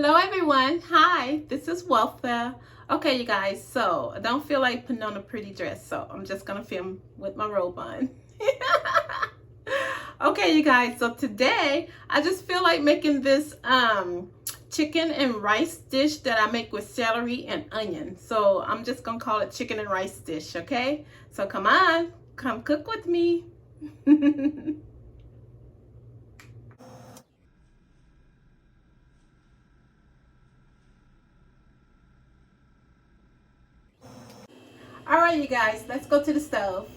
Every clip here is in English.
Hello everyone. Hi, this is Weltha. Okay, you guys, so I don't feel like putting on a pretty dress, so I'm just gonna film with my robe on. Okay, you guys, so today I just feel like making this chicken and rice dish that I make with celery and onion. So I'm just gonna call it chicken and rice dish, okay? So come on, come cook with me. All right, you guys, let's go to the stove.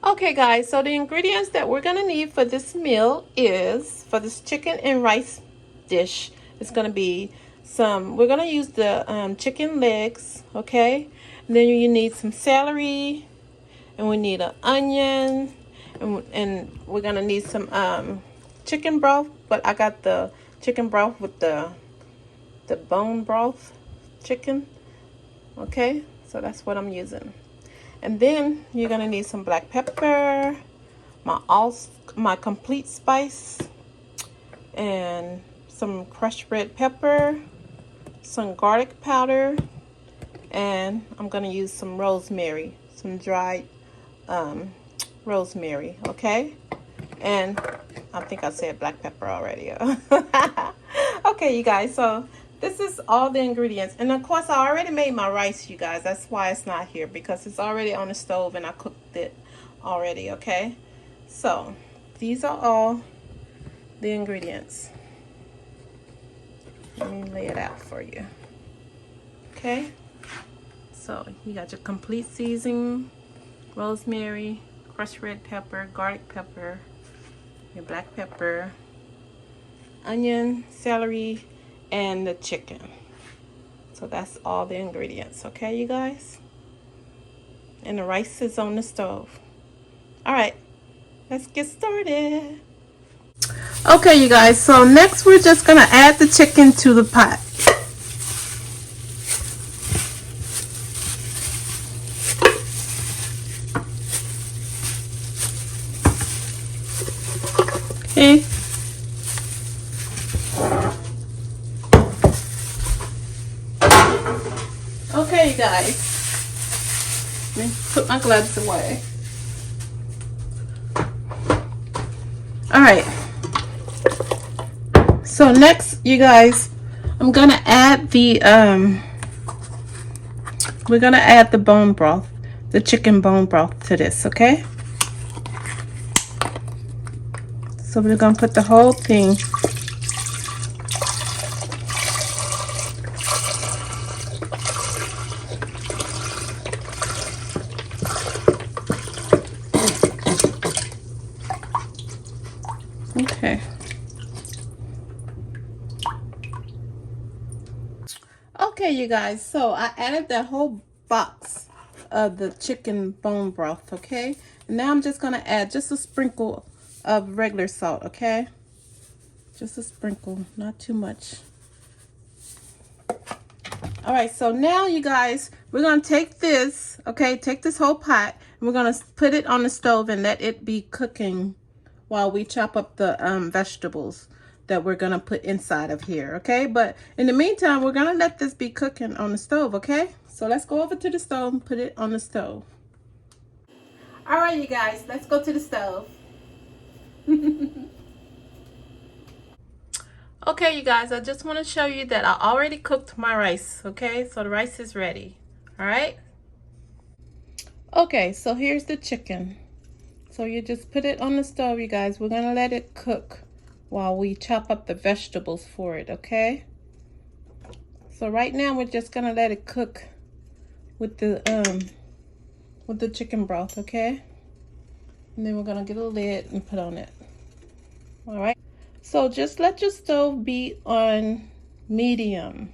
Okay, guys, so the ingredients that we're gonna need for this meal is, for this chicken and rice dish, it's gonna be we're gonna use the chicken legs, okay? And then you need some celery, and we need an onion, and we're gonna need some chicken broth, but I got the chicken broth with the bone broth chicken, okay? So that's what I'm using. And then you're gonna need some black pepper, my complete spice, and some crushed red pepper, some garlic powder, and I'm gonna use some rosemary, some dried rosemary, okay? And I think I said black pepper already. Okay, you guys, so this is all the ingredients. And of course, I already made my rice, you guys. That's why it's not here, because it's already on the stove and I cooked it already, okay? So these are all the ingredients. Let me lay it out for you. Okay? So you got your complete seasoning, rosemary, crushed red pepper, garlic pepper, your black pepper, onion, celery, and the chicken. So that's all the ingredients, okay, you guys? And the rice is on the stove. All right, let's get started. Okay, you guys, so next we're just gonna add the chicken to the pot. Okay. Okay, you guys. Let me put my gloves away. All right. So next, you guys, I'm gonna add the we're gonna add the bone broth, the chicken bone broth to this, okay? So we're gonna put the whole thing. Okay. Okay, you guys, so I added that whole box of the chicken bone broth, okay? And now I'm just gonna add just a sprinkle of regular salt, okay? Just a sprinkle, not too much. All right, so now you guys, we're gonna take this, okay? Take this whole pot, and we're gonna put it on the stove and let it be cooking while we chop up the vegetables that we're gonna put inside of here, okay? But in the meantime, we're gonna let this be cooking on the stove, okay? So let's go over to the stove and put it on the stove. All right, you guys, let's go to the stove. Okay, you guys, I just want to show you that I already cooked my rice, okay? So the rice is ready, all right? Okay, so here's the chicken. So you just put it on the stove, you guys. We're gonna let it cook while we chop up the vegetables for it, okay? So right now we're just gonna let it cook with the chicken broth, okay? And then we're gonna get a lid and put on it. All right. So just let your stove be on medium.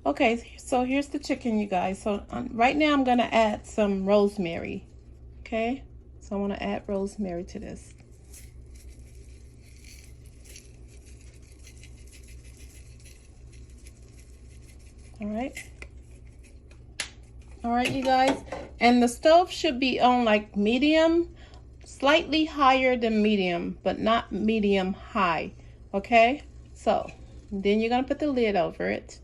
Okay, so here's the chicken, you guys. So right now I'm gonna add some rosemary, okay? So I wanna add rosemary to this. All right, you guys. And the stove should be on like medium slightly higher than medium, but not medium high. Okay, so then you're gonna put the lid over it.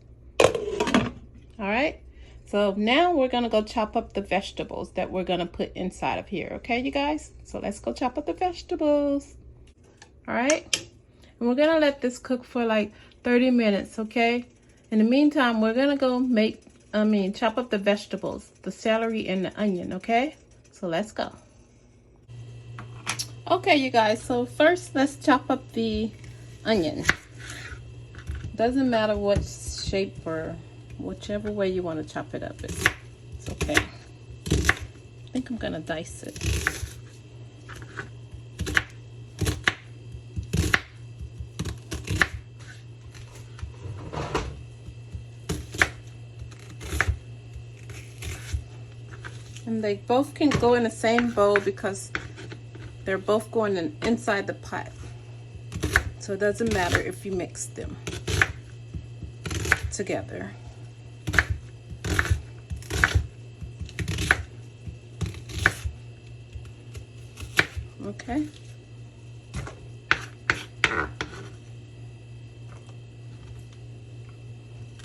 All right, so now we're gonna go chop up the vegetables that we're gonna put inside of here. Okay, you guys, so let's go chop up the vegetables. All right, and we're gonna let this cook for like 30 minutes. Okay, in the meantime, we're gonna go chop up the vegetables, the celery and the onion. Okay, so let's go. Okay, you guys, so first let's chop up the onion. Doesn't matter what shape or whichever way you want to chop it up, it's okay. I think I'm gonna dice it. And they both can go in the same bowl because they're both going inside the pot. So it doesn't matter if you mix them together. Okay.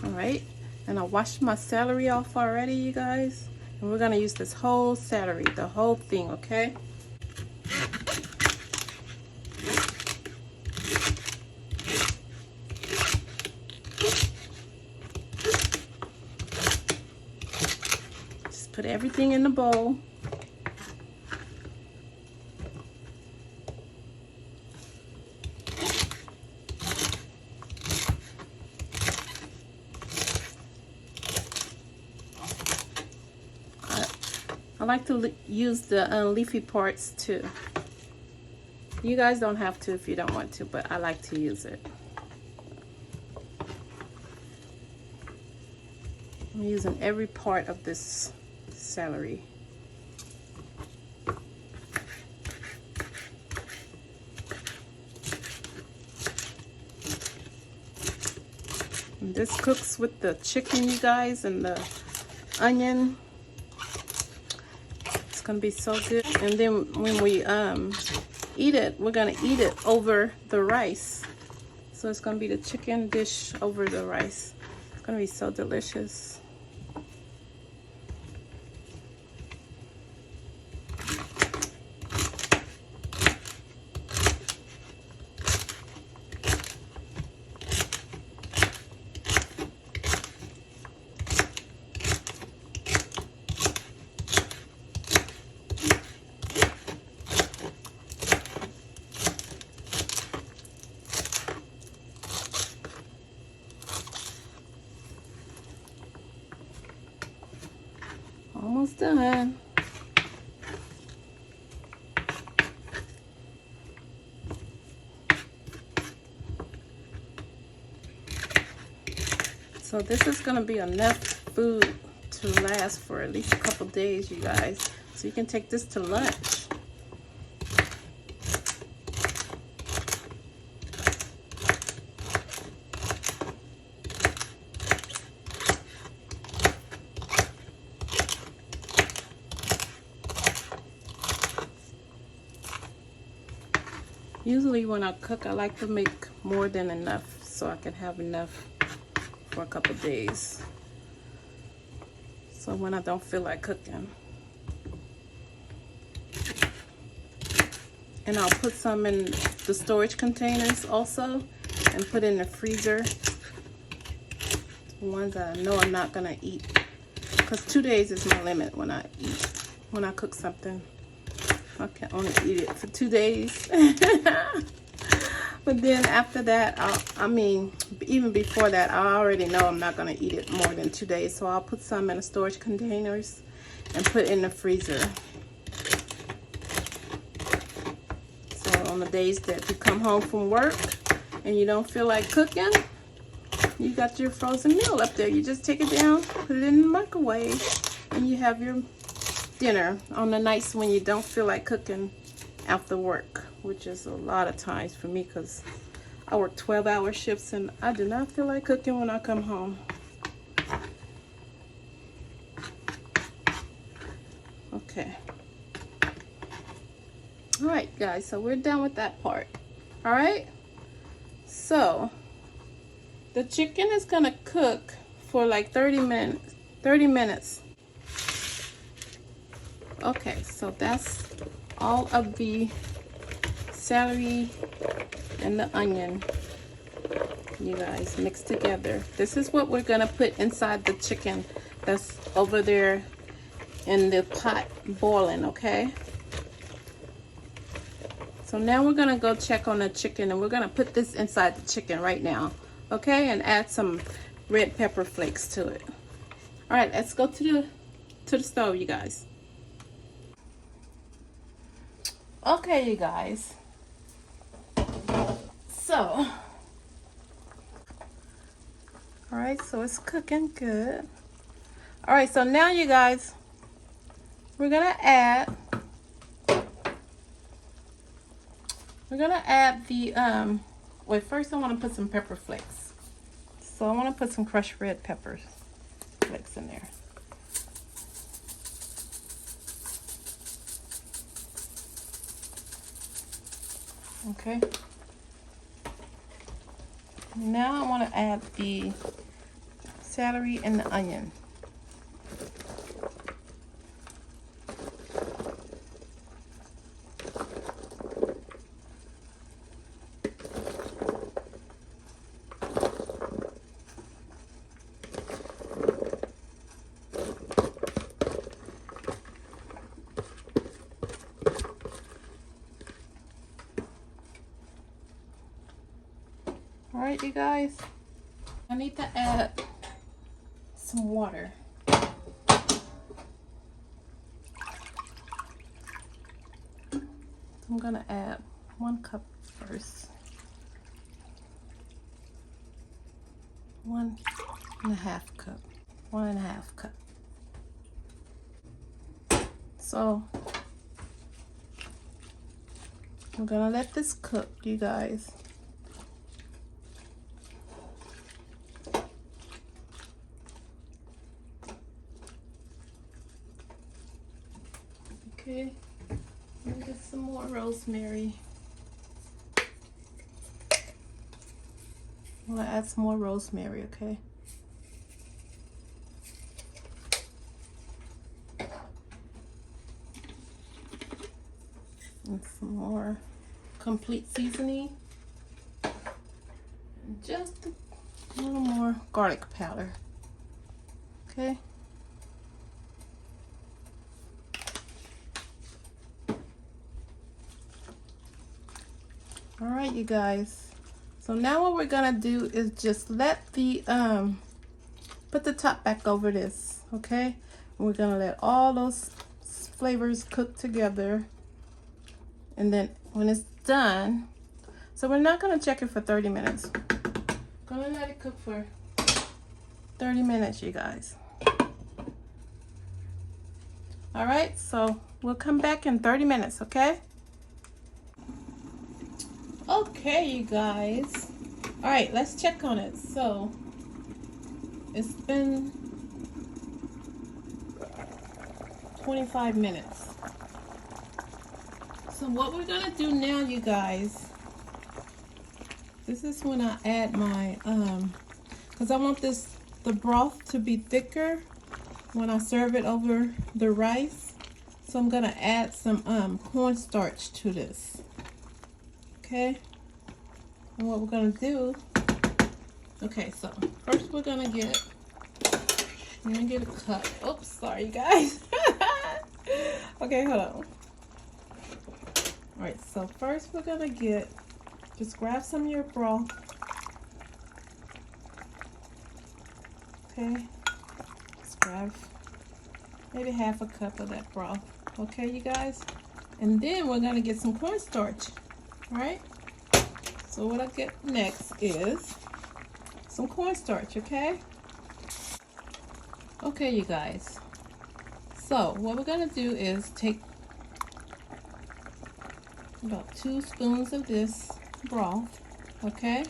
All right, and I washed my celery off already, you guys. And we're gonna use this whole celery, the whole thing, okay? Just put everything in the bowl. I like to use the leafy parts too. You guys don't have to if you don't want to, but I like to use it. I'm using every part of this celery. And this cooks with the chicken, you guys, and the onion. It's gonna be so good. And then when we eat it, we're gonna eat it over the rice. So it's gonna be the chicken dish over the rice. It's gonna be so delicious. Almost done. So this is going to be enough food to last for at least a couple days, you guys. So you can take this to lunch. Usually when I cook, I like to make more than enough so I can have enough for a couple days. So when I don't feel like cooking. And I'll put some in the storage containers also and put in the freezer. The ones that I know I'm not gonna eat. Because 2 days is my limit when I cook something. I can only eat it for 2 days. But then after that, even before that, I already know I'm not going to eat it more than 2 days. So I'll put some in the storage containers and put it in the freezer. So on the days that you come home from work and you don't feel like cooking, you got your frozen meal up there. You just take it down, put it in the microwave, and you have your dinner on the nights when you don't feel like cooking after work, which is a lot of times for me because I work 12-hour shifts and I do not feel like cooking when I come home. Okay. All right, guys, so we're done with that part. All right, so the chicken is gonna cook for like 30 minutes. Okay, so that's all of the celery and the onion, you guys, mixed together. This is what we're gonna put inside the chicken that's over there in the pot boiling, okay? So now we're gonna go check on the chicken, and we're gonna put this inside the chicken right now, okay? And add some red pepper flakes to it. All right, let's go to the stove, you guys. Okay, you guys. So, all right, so it's cooking good. All right, so now you guys, we're gonna add the wait, first I want to put some pepper flakes. So I want to put some crushed red peppers flakes in there. Okay. Now I want to add the celery and the onion. All right, you guys, I need to add some water. I'm gonna add 1 cup first. 1.5 cup. 1.5 cup. So I'm gonna let this cook, you guys. Okay, let me get some more rosemary. I'm gonna add some more rosemary, okay? And some more complete seasoning. And just a little more garlic powder, okay? All right, you guys. So now what we're gonna do is just let the put the top back over this, okay? And we're gonna let all those flavors cook together, and then when it's done, so we're not gonna check it for 30 minutes. Gonna let it cook for 30 minutes, you guys. All right, so we'll come back in 30 minutes, okay? Okay, you guys. All right, let's check on it. So it's been 25 minutes. So what we're gonna do now, you guys, this is when I add my because I want the broth to be thicker when I serve it over the rice. So I'm gonna add some cornstarch to this. Okay, and what we're gonna do, okay, so first we're gonna get a cup. Oops, sorry you guys. Okay, hold on. All right, so first we're gonna just grab some of your broth. Okay, just grab maybe half a cup of that broth. Okay, you guys, and then we're gonna get some cornstarch. Right, so what I get next is some cornstarch, okay? Okay, you guys. So what we're gonna do is take about 2 spoons of this broth, okay?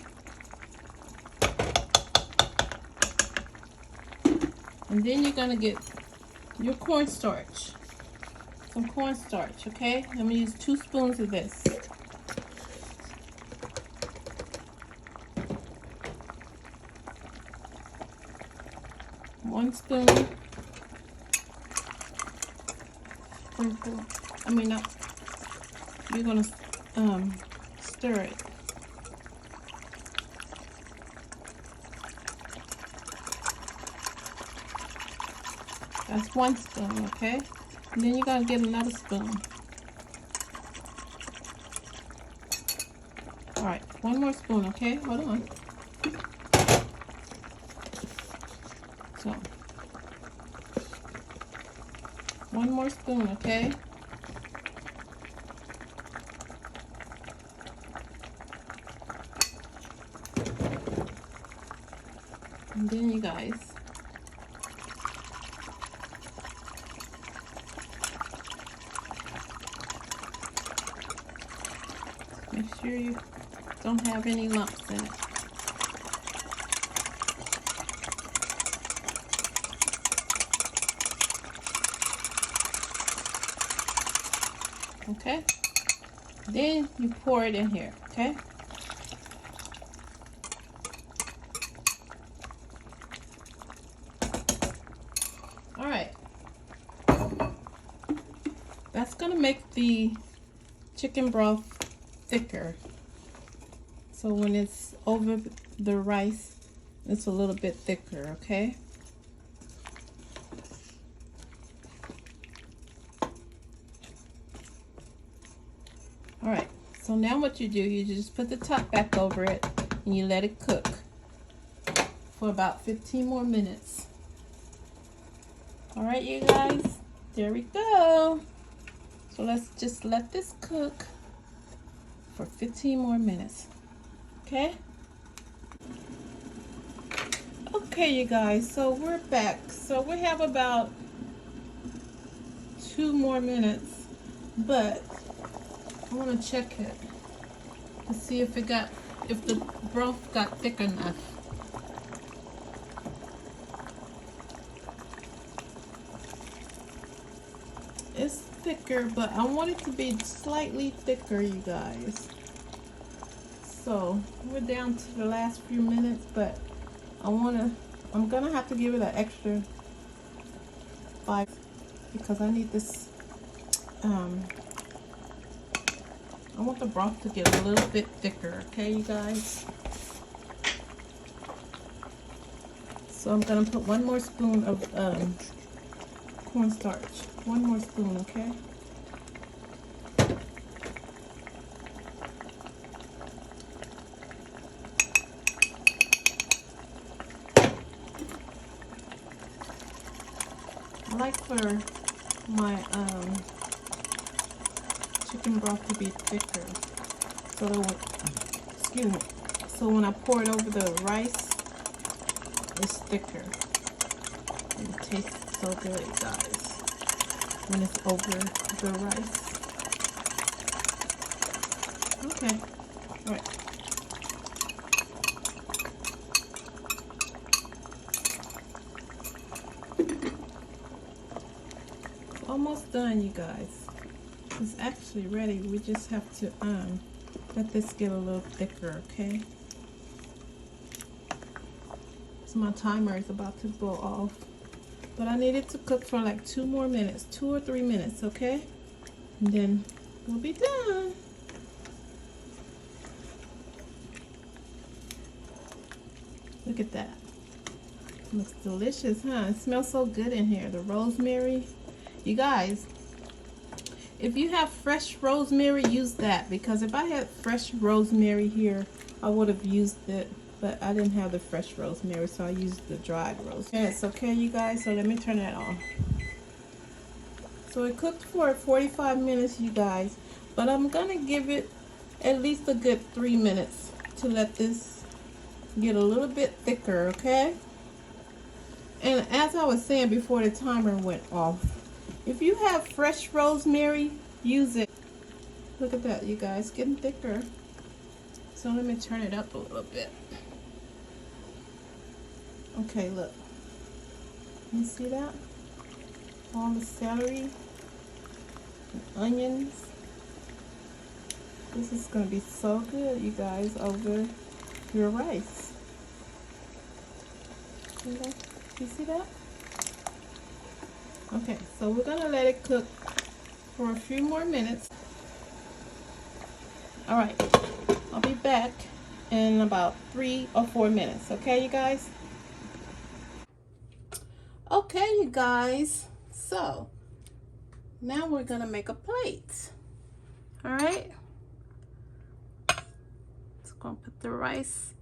And then you're gonna get your cornstarch. some cornstarch, okay? I'm gonna use 2 spoons of this. One spoon. Sprinkle. I mean, not. You're gonna stir it. That's 1 spoon, okay? And then you're gonna get another spoon. All right, 1 more spoon, okay? Hold on. So, 1 more spoon, okay? And then you guys, make sure you don't have any lumps in it. Okay? Then you pour it in here, okay? All right. That's gonna make the chicken broth thicker. So when it's over the rice, it's a little bit thicker, okay? All right, so now what you do, you just put the top back over it and you let it cook for about 15 more minutes. All right, you guys, there we go. So let's just let this cook for 15 more minutes, okay? Okay, you guys, so we're back. So we have about 2 more minutes, but I want to check it to see if the broth got thick enough. It's thicker, but I want it to be slightly thicker, you guys. So we're down to the last few minutes, but I'm gonna have to give it an extra 5 because I need this. I want the broth to get a little bit thicker, okay, you guys? So I'm gonna put 1 more spoon of cornstarch. 1 more spoon, okay? I like for my chicken broth to be thicker, so so when I pour it over the rice, it's thicker. And it tastes so good, guys, when it's over the rice. Okay, all right. Almost done, you guys. It's actually ready. We just have to let this get a little thicker, okay? So my timer is about to go off, but I need it to cook for like 2 more minutes, 2 or 3 minutes, okay? And then we'll be done. Look at that. Looks delicious, huh? It smells so good in here. The rosemary. You guys, if you have fresh rosemary, use that, because if I had fresh rosemary here, I would have used it, but I didn't have the fresh rosemary, so I used the dried rosemary. It's okay, you guys, so let me turn that on. So it cooked for 45 minutes, you guys, but I'm gonna give it at least a good 3 minutes to let this get a little bit thicker, okay? And as I was saying before the timer went off, if you have fresh rosemary, use it. Look at that, you guys, getting thicker. So let me turn it up a little bit. Okay, look. You see that? All the celery. and onions. This is going to be so good, you guys, over your rice. Okay, you see that? Okay, so we're going to let it cook for a few more minutes. All right, I'll be back in about 3 or 4 minutes. Okay, you guys? Okay, you guys. So now we're going to make a plate. All right. Just going to put the rice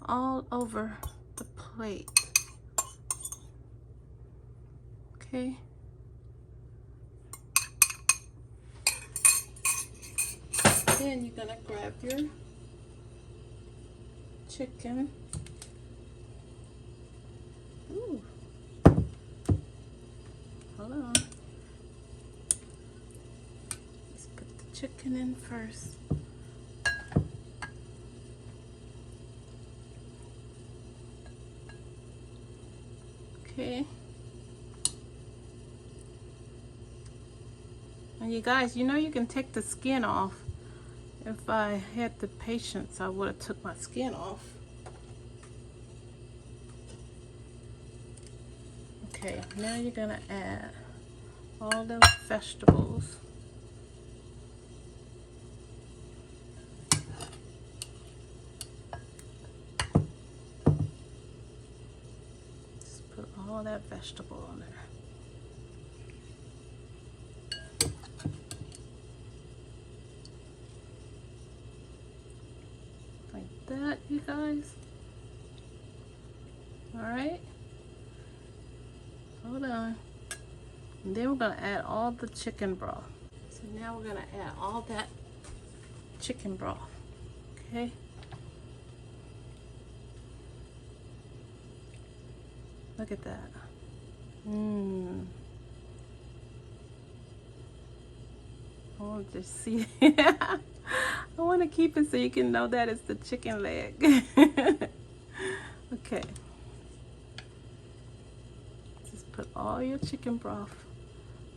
all over the plate. Okay. Then you're going to grab your chicken. Ooh. Hold on. Let's put the chicken in first. Okay. And you guys, you know you can take the skin off. If I had the patience, I would have took my skin off. Okay, now you're gonna add all those vegetables. Just put all that vegetable on there. Like that, you guys. All right. Hold on. And then we're gonna add all the chicken broth. So now we're gonna add all that chicken broth. Okay. Look at that. Mmm. I want to see. I want to keep it so you can know that it's the chicken leg. Okay. Just put all your chicken broth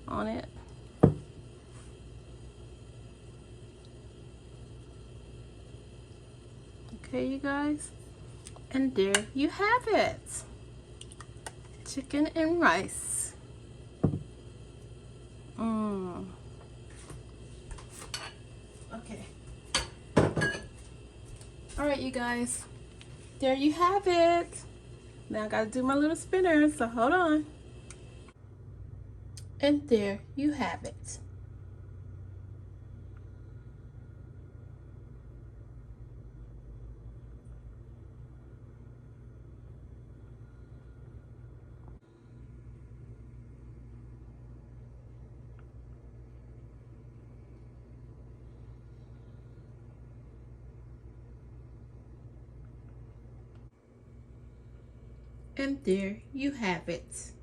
on it. Okay, you guys. And there you have it. Chicken and rice. Mmm. Okay. All right, you guys. There you have it. Now I gotta do my little spinner, so hold on. And there you have it. And there you have it.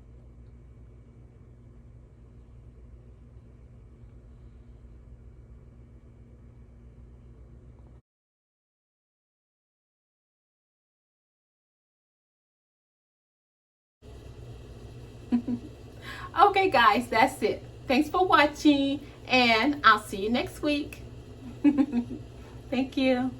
Okay, guys, that's it. Thanks for watching, and I'll see you next week. Thank you.